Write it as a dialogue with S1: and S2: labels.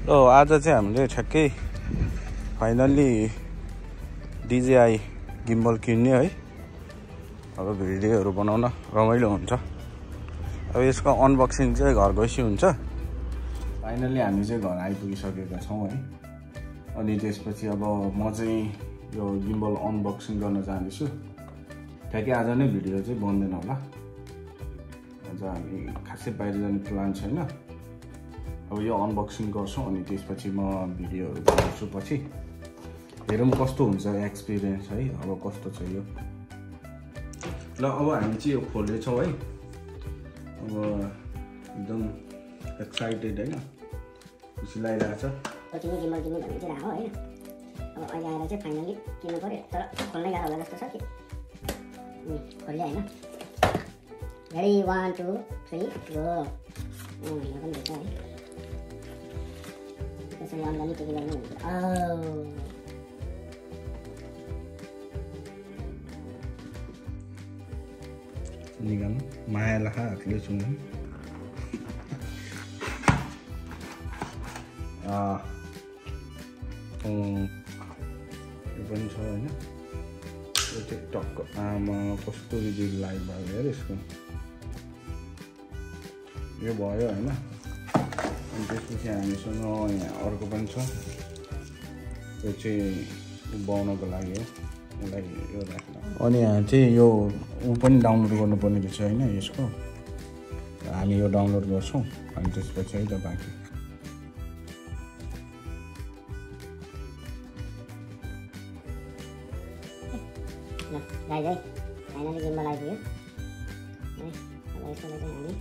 S1: आज चाहिँ हामीले ठ्याक्कै फाइनल्ली DJI Gimbal किन्ने है। अब भिडियोहरू बनाउन रमाइलो हुन्छ। अब यसको अनबक्सिङ चाहिँ घर गएपछि हुन्छ। फाइनल्ली हामी चाहिँ घर आइपुगिसकेका छौँ है। अनि त्यसपछि अब म चाहिँ यो गिम्बल अनबक्सिङ गर्न जाँदैछु। ठ्याक्कै आज नै भिडियो चाहिँ बन्दैन होला। आज हामी खासै बाहिर जाने प्लान छैन। अब यो अनबक्सिङ गर्छौँ अनि त्यसपछि म भिडियोहरू बनाउँछु। पछि हेरौँ कस्तो हुन्छ एक्सपिरियन्स है। अब कस्तो छ यो। ल अब हामी चाहिँ यो खोल्दैछौँ है। अब एकदम एक्साइटेड हैन, खुसी लागिरहेको छ।
S2: गिम्बल किन्ने भन्ने चाहिँ हो हैन। अब अहिले आएर चाहिँ फाइनली किन्नु पर्यो, तर खोल्नै गाह्रो होला जस्तो छ कि। खोल्यो हैन। Ready 1 2 3 go. यो पनि देख्छ है। त्यसरी अनलाइन टिकट गर्नु हुन्छ।
S1: निगाम माया लाखा हातले छुनु। यो पनि छ हैन। यो टिकटकको आमा कस्तो रिभ्यू लाइभ भयो यार यसको। यो भयो हैन। अनि त्यसपछि हामीसँग यहाँ अर्को पनि छ। यो चाहिँ बनाउनको लागि हो। यसलाई यो राख्न। अनि यहाँ चाहिँ यो पनि डाउनलोड गर्नुपर्ने रहेछ हैन यसको। हामी यो डाउनलोड गर्छौँ अनि त्यसपछि है त बाँकी।
S2: ल गाइज है फाइनली गिम्बल आइपुग्यो है। अब यसको चाहिँ हामी